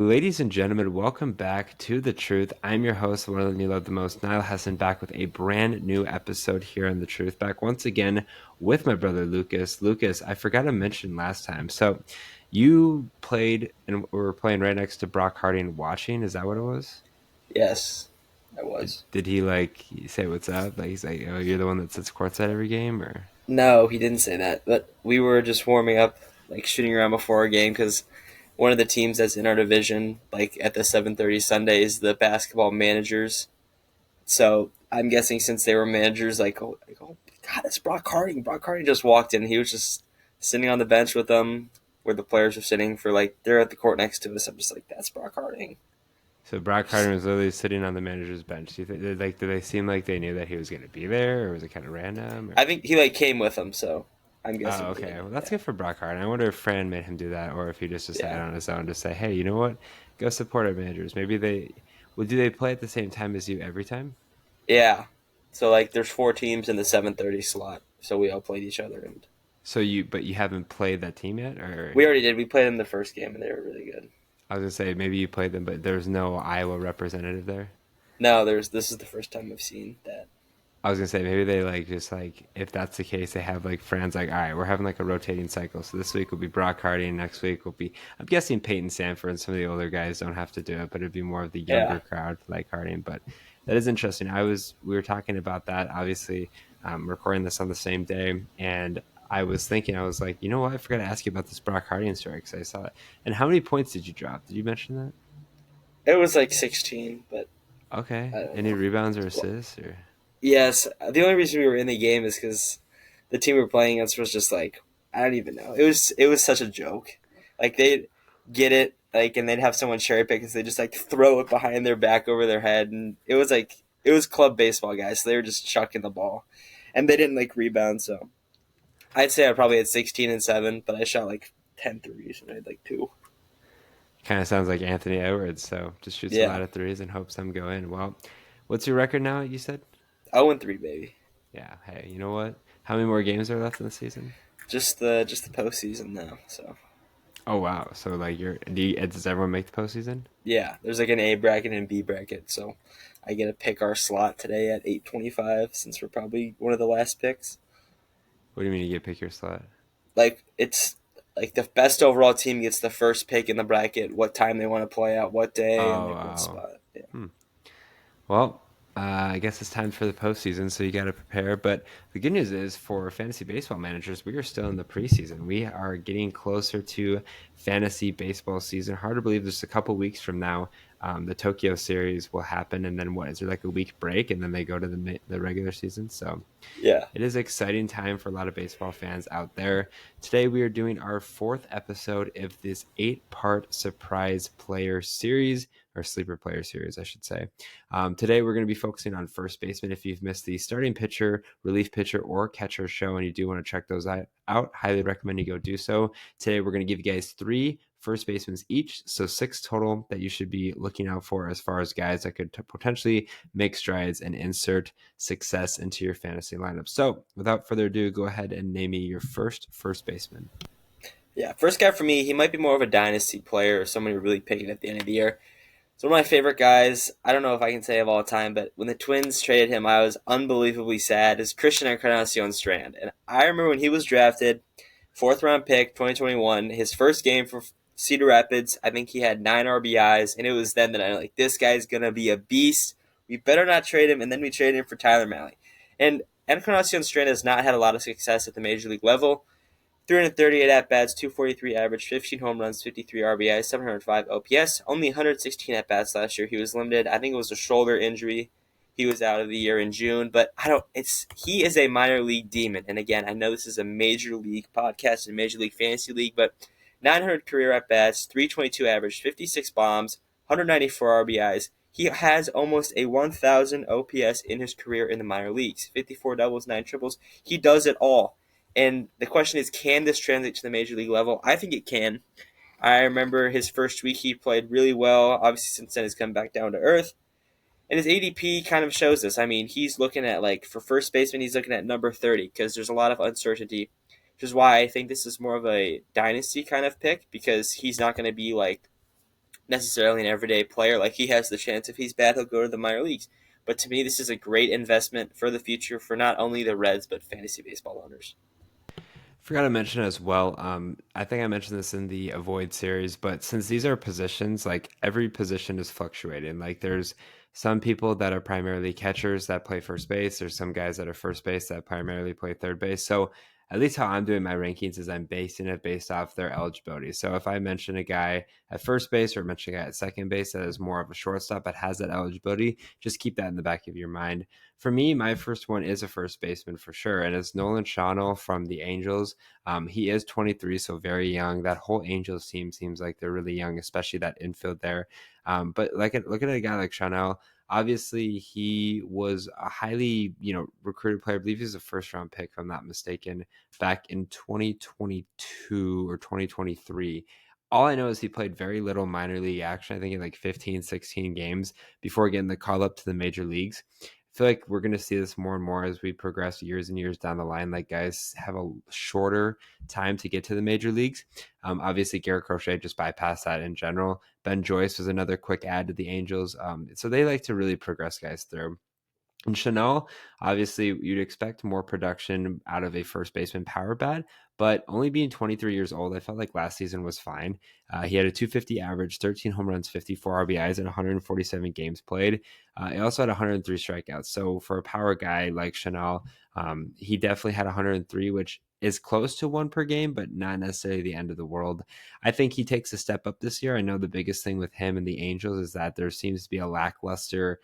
Ladies and gentlemen, welcome back to The Truth. I'm your host, one of them you love the most, Niall Hassan, back with a brand new episode here on The Truth. Back once again with my brother Lucas. Lucas, I forgot to mention last time. So you played and were playing right next to Brock Hardy and watching. Is that what it was? Yes, I Did, was. did he like say what's up? Like he's like, oh, you're the one that sits courtside every game, or? No, he didn't say that. But we were just warming up, like shooting around before our game, because one of the teams that's in our division, like at the 7:30 Sunday, is the basketball managers. So I'm guessing since they were managers, oh God, it's Brock Harding. Brock Harding just walked in. He was just sitting on the bench with them, where the players are sitting for like they're at the court next to us. I'm just like, that's Brock Harding. So Brock Hardy was literally sitting on the manager's bench. Do you think, did they seem like they knew that he was going to be there, or was it kind of random? I Or? think he like came with them, so I'm Oh, guessing he okay. did. Well, that's Yeah, good for Brock Harden. I wonder if Fran made him do that, or if he just decided yeah. on his own to say, "Hey, you know what? Go support our managers." Maybe they. Well, do they play at the same time as you every time? Yeah. So like there's four teams in the 7:30 slot. So we all played each other and So but you haven't played that team yet, or we already did. We played them the first game and they were really good. I was gonna say maybe you played them, but there's no Iowa representative there. No, there's this is the first time I've seen that. I was gonna say maybe they like just like if that's the case, they have like friends like, all right, we're having like a rotating cycle. So this week will be Brock Hardy, and next week will be I'm guessing Peyton Sanford and some of the older guys don't have to do it, but it'd be more of the Yeah. younger crowd like Hardy. But that is interesting. We were talking about that, obviously, recording this on the same day, and I was thinking, I was like, you know what, I forgot to ask you about this Brock Hardy story because I saw it. And how many points did you drop? Did you mention that? It was like 16, but Okay. I don't Any know. rebounds or assists or? Yes, the only reason we were in the game is because the team we were playing against was just like I don't even know. It was such a joke. Like they'd get it like and they'd have someone cherry pick and they just like throw it behind their back over their head and it was club baseball guys. So they were just chucking the ball, and they didn't like rebound. So I'd say I probably had 16 and 7, but I shot like 10 threes and I had like two. Kind of sounds like Anthony Edwards, so just shoots a Yeah, lot of threes and hopes some go in. Well, what's your record now? You said? 0 and 3, baby. Yeah. Hey, you know what? How many more games are left in the season? Just the postseason now. So Oh wow! So like, does everyone make the postseason? yeah, there's like an A bracket and B bracket. So I get to pick our slot today at 8:25 since we're probably one of the last picks. What do you mean you get to pick your slot? Like it's like the best overall team gets the first pick in the bracket, what time they want to play at, what day, and Oh like what wow. spot. Yeah. Hmm. Well, I guess it's time for the postseason, so you got to prepare. But the good news is for fantasy baseball managers, we are still in the preseason. We are getting closer to fantasy baseball season. Hard to believe just a couple weeks from now, the Tokyo series will happen. And then what is there like a week break? And then they go to the regular season. So Yeah. it is an exciting time for a lot of baseball fans out there. Today, we are doing our fourth episode of this 8-part surprise player series, or sleeper player series, I should say. Today, we're going to be focusing on first baseman. If you've missed the starting pitcher, relief pitcher, or catcher show, and you do want to check those out, highly recommend you go do so. Today, we're going to give you guys 3 first basemen each, so 6 total that you should be looking out for as far as guys that could potentially make strides and insert success into your fantasy lineup. So, without further ado, go ahead and name me your first baseman. Yeah. First guy for me, he might be more of a dynasty player or someone you're really picking at the end of the year. It's one of my favorite guys. I don't know if I can say of all time, but when the Twins traded him, I was unbelievably sad. Is Christian Encarnacion-Strand, and I remember when he was drafted, fourth round pick, 2021. His first game for Cedar Rapids, I think he had 9 RBIs, and it was then that I like this guy's gonna be a beast. We better not trade him, and then we traded him for Tyler Malley. And Encarnacion-Strand has not had a lot of success at the major league level. 338 at bats, 243 average, 15 home runs, 53 RBIs, 705 OPS. Only 116 at bats last year. He was limited. I think it was a shoulder injury. He was out of the year in June, but I don't. It's he is a minor league demon. And again, I know this is a major league podcast and major league fantasy league, but 900 career at bats, 322 average, 56 bombs, 194 RBIs. He has almost a 1,000 OPS in his career in the minor leagues. 54 doubles, 9 triples. He does it all. And the question is, can this translate to the major league level? I think it can. I remember his first week he played really well. Obviously, since then he's come back down to earth. And his ADP kind of shows this. I mean, he's looking at, like, for first baseman, he's looking at number 30 because there's a lot of uncertainty, which is why I think this is more of a dynasty kind of pick because he's not going to be, like, necessarily an everyday player. Like, he has the chance, if he's bad, he'll go to the minor leagues. But to me, this is a great investment for the future for not only the Reds, but fantasy baseball owners. Forgot to mention as well. I think I mentioned this in the Avoid series, but since these are positions, like every position is fluctuating. Like there's some people that are primarily catchers that play first base. There's some guys that are first base that primarily play third base. So at least how I'm doing my rankings is I'm basing it based off their eligibility. So if I mention a guy at first base or mention a guy at second base that is more of a shortstop but has that eligibility, just keep that in the back of your mind. For me, my first one is a first baseman for sure, and it's Nolan Schanuel from the Angels. He is 23, so very young. That whole Angels team seems like they're really young, especially that infield there. But look at a guy like Chanel. Obviously, he was a highly recruited player. I believe he was a first round pick, if I'm not mistaken, back in 2022 or 2023. All I know is he played very little minor league action. I think in like 15, 16 games before getting the call up to the major leagues. I feel like we're going to see this more and more as we progress years and years down the line. Like guys have a shorter time to get to the major leagues. Obviously, Garrett Crochet just bypassed that in general. Ben Joyce was another quick add to the Angels. So they like to really progress guys through. And Chanel, obviously, you'd expect more production out of a first baseman power bat, but only being 23 years old, I felt like last season was fine. He had a 250 average, 13 home runs, 54 RBIs, and 147 games played. He also had 103 strikeouts. So for a power guy like Chanel, he definitely had 103, which is close to one per game, but not necessarily the end of the world. I think he takes a step up this year. I know the biggest thing with him and the Angels is that there seems to be a lackluster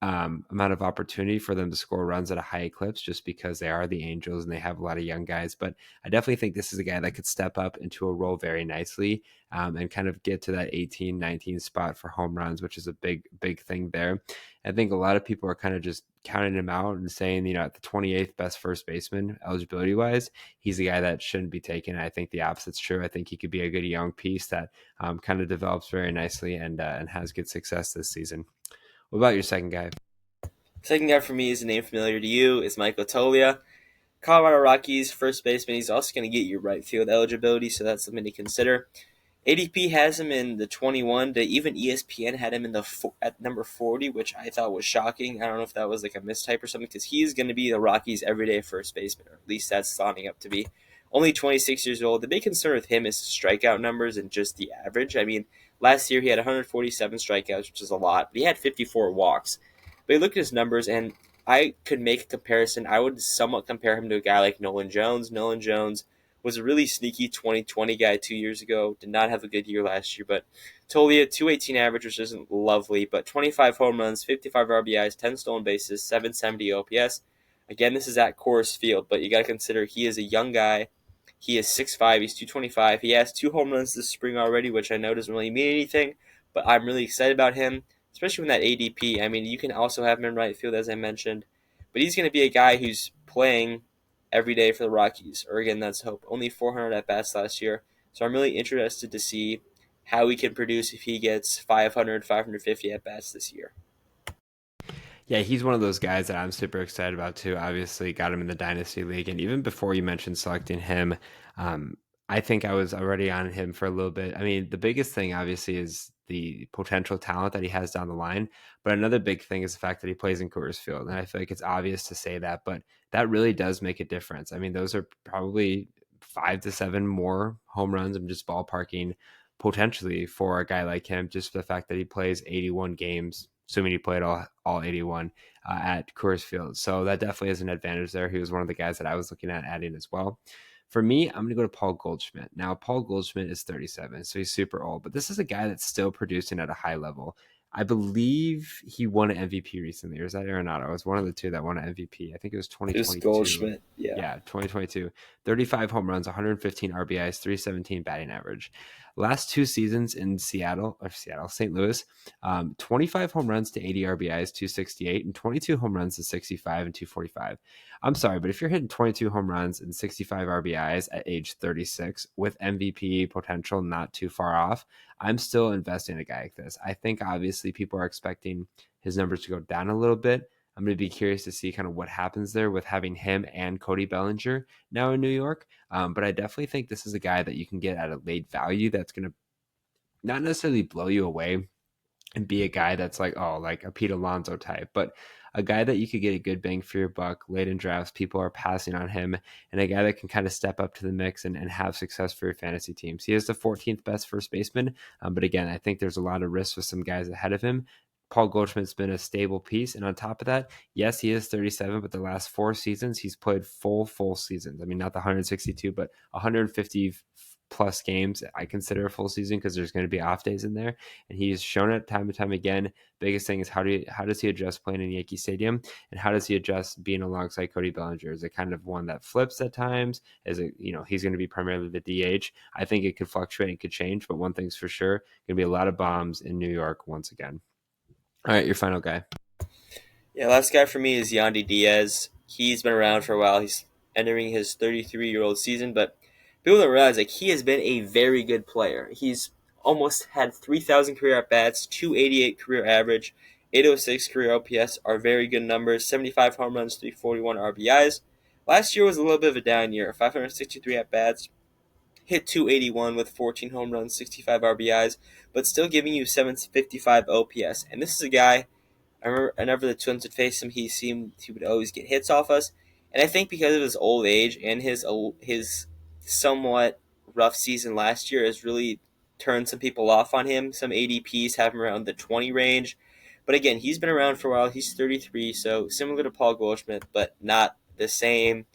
amount of opportunity for them to score runs at a high eclipse just because they are the Angels and they have a lot of young guys. But I definitely think this is a guy that could step up into a role very nicely and kind of get to that 18, 19 spot for home runs, which is a big, big thing there. I think a lot of people are kind of just counting him out and saying, at the 28th best first baseman eligibility wise, he's a guy that shouldn't be taken. I think the opposite's true. I think he could be a good young piece that kind of develops very nicely and has good success this season. What about your second guy? Second guy for me is a name familiar to you, is Michael Togalia. Colorado Rockies first baseman. He's also going to get you right field eligibility, so that's something to consider. ADP has him in the 21. Even ESPN had him in at number 40, which I thought was shocking. I don't know if that was like a mistype or something, because he's going to be the Rockies' everyday first baseman, or at least that's lining up to be. Only 26 years old. The big concern with him is strikeout numbers and just the average. I mean, last year he had 147 strikeouts, which is a lot, but he had 54 walks. But you look at his numbers, and I could make a comparison. I would somewhat compare him to a guy like Nolan Jones. Nolan Jones was a really sneaky 2020 guy 2 years ago. Did not have a good year last year, but Tolia, 218 average, which isn't lovely, but 25 home runs, 55 RBIs, 10 stolen bases, 770 OPS. Again, this is at Coors Field, but you got to consider he is a young guy. He is 6'5", he's 225. He has 2 home runs this spring already, which I know doesn't really mean anything, but I'm really excited about him, especially with that ADP. I mean, you can also have him in right field, as I mentioned, but he's going to be a guy who's playing every day for the Rockies, or again, that's hope. Only 400 at bats last year, so I'm really interested to see how he can produce if he gets 500, 550 at bats this year. Yeah, he's one of those guys that I'm super excited about too. Obviously, got him in the Dynasty League. And even before you mentioned selecting him, I think I was already on him for a little bit. I mean, the biggest thing, obviously, is the potential talent that he has down the line. But another big thing is the fact that he plays in Coors Field. And I feel like it's obvious to say that, but that really does make a difference. I mean, those are probably 5 to 7 more home runs. I'm just ballparking potentially for a guy like him, just for the fact that he plays 81 games, assuming he played all 81 at Coors Field. So that definitely is an advantage there. He was one of the guys that I was looking at adding as well. For me, I'm going to go to Paul Goldschmidt. Now, Paul Goldschmidt is 37, so he's super old, but this is a guy that's still producing at a high level. I believe he won an MVP recently, or is that Arenado? It was one of the two that won an MVP. I think it was It was 2022. Goldschmidt, yeah. Yeah, 2022. 35 home runs, 115 RBIs, 317 batting average. Last 2 seasons in St. Louis, 25 home runs to 80 RBIs, 268, and 22 home runs to 65 and 245. I'm sorry, but if you're hitting 22 home runs and 65 RBIs at age 36 with MVP potential not too far off, I'm still investing in a guy like this. I think obviously people are expecting his numbers to go down a little bit. I'm going to be curious to see kind of what happens there with having him and Cody Bellinger now in New York. But I definitely think this is a guy that you can get at a late value that's going to not necessarily blow you away and be a guy that's like, oh, like a Pete Alonso type, but a guy that you could get a good bang for your buck late in drafts. People are passing on him, and a guy that can kind of step up to the mix and have success for your fantasy teams. He is the 14th best first baseman, but again, I think there's a lot of risk with some guys ahead of him. Paul Goldschmidt's been a stable piece, and on top of that, yes, he is 37, but the last 4 seasons he's played full seasons. I mean, not the 162, but 150 plus games. I consider a full season because there's going to be off days in there, and he's shown it time and time again. Biggest thing is how does he adjust playing in Yankee Stadium, and how does he adjust being alongside Cody Bellinger? Is it kind of one that flips at times? Is it, he's going to be primarily the DH? I think it could fluctuate and could change, but one thing's for sure, going to be a lot of bombs in New York once again. All right, your final guy. Yeah, last guy for me is Yandy Diaz. He's been around for a while. He's entering his 33-year-old season, but people don't realize like he has been a very good player. He's almost had 3,000 career at bats, 288 career average, 806 career OPS are very good numbers. 75 home runs, 341 RBIs. Last year was a little bit of a down year. 563 at bats, hit 281 with 14 home runs, 65 RBIs, but still giving you 755 OPS. And this is a guy. I remember whenever the Twins would face him, he would always get hits off us, and I think because of his old age and his somewhat rough season last year has really turned some people off on him. Some ADPs have him around the 20 range, but again, he's been around for a while. He's 33, so similar to Paul Goldschmidt, but not the same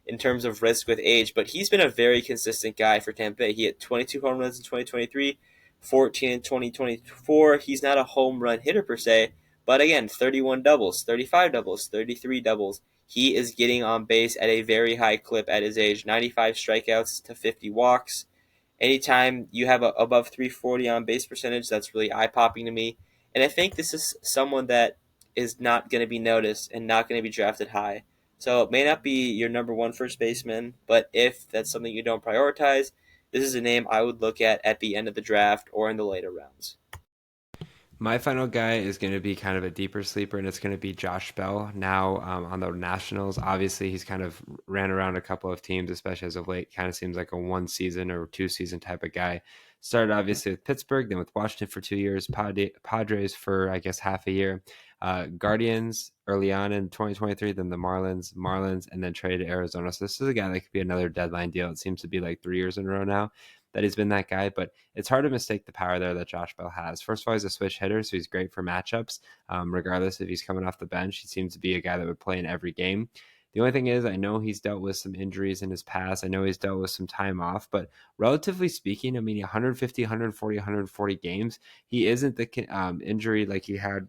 in terms of risk with age, but he's been a very consistent guy for Tampa Bay. He had 22 home runs in 2023, 14 in 2024. He's not a home run hitter per se, but again, 31 doubles, 35 doubles, 33 doubles. He is getting on base at a very high clip at his age, 95 strikeouts to 50 walks. Anytime you have a above 340 on base percentage, that's really eye popping to me. And I think this is someone that is not going to be noticed and not going to be drafted high. So it may not be your number one first baseman, but if that's something you don't prioritize, this is a name I would look at the end of the draft or in the later rounds. My final guy is going to be kind of a deeper sleeper, and it's going to be Josh Bell. Now on the Nationals, obviously he's kind of ran around a couple of teams, especially as of late. Kind of seems like a 1 season or 2 season type of guy. Started obviously with Pittsburgh, then with Washington for 2 years, Padres for I guess half a year, Guardians early on in 2023, then the Marlins, and then traded to Arizona. So this is a guy that could be another deadline deal. It seems to be like 3 years in a row now that he's been that guy, but it's hard to mistake the power there that Josh Bell has. First of all, he's a switch hitter, so he's great for matchups. Regardless if he's coming off the bench, he seems to be a guy that would play in every game. The only thing is, I know he's dealt with some injuries in his past. I know he's dealt with some time off, but relatively speaking, I mean, 150, 140, 140 games, he isn't the injury like he had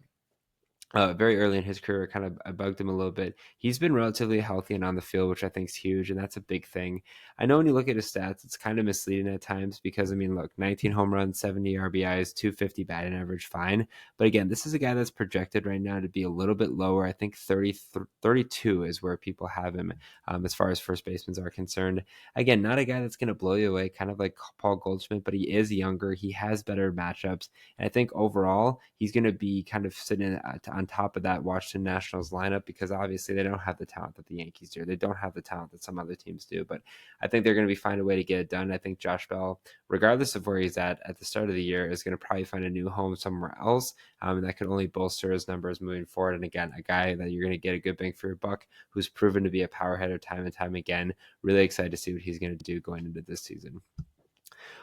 very early in his career. Kind of bugged him a little bit. He's been relatively healthy and on the field, which I think is huge, and that's a big thing. I know when you look at his stats, it's kind of misleading at times because, I mean, look, 19 home runs, 70 RBIs, 250 batting average, fine. But again, this is a guy that's projected right now to be a little bit lower. I think 32 is where people have him as far as first basemen are concerned. Again, not a guy that's going to blow you away, kind of like Paul Goldschmidt, but he is younger. He has better matchups. And I think overall, he's going to be kind of sitting on top of that Washington Nationals lineup because obviously they don't have the talent that the Yankees do. They don't have the talent that some other teams do, but I think they're going to be find a way to get it done. I think Josh Bell, regardless of where he's at the start of the year, is going to probably find a new home somewhere else, and that could only bolster his numbers moving forward. And again, a guy that you're going to get a good bang for your buck who's proven to be a power hitter time and time again. Really excited to see what he's going to do going into this season.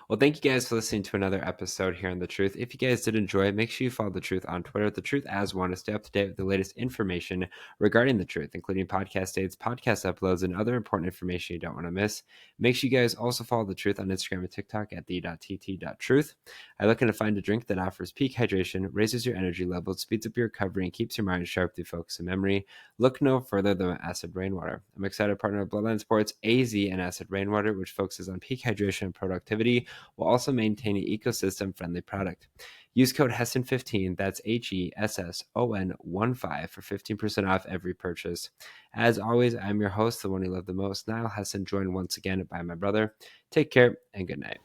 Well, thank you guys for listening to another episode here on The Truth. If you guys did enjoy it, make sure you follow The Truth on Twitter, The Truth as one, to stay up to date with the latest information regarding The Truth, including podcast dates, podcast uploads, and other important information you don't want to miss. Make sure you guys also follow The Truth on Instagram and TikTok at the.tt.truth. I'm looking to find a drink that offers peak hydration, raises your energy levels, speeds up your recovery, and keeps your mind sharp through focus and memory. Look no further than Acid Rainwater. I'm excited to partner with Bloodline Sports, AZ, and Acid Rainwater, which focuses on peak hydration and productivity, while also maintaining ecosystem-friendly product. Use code HESSON15, that's HESSON15 for 15% off every purchase. As always, I'm your host, the one you love the most, Niall Hesson, joined once again by my brother. Take care and good night.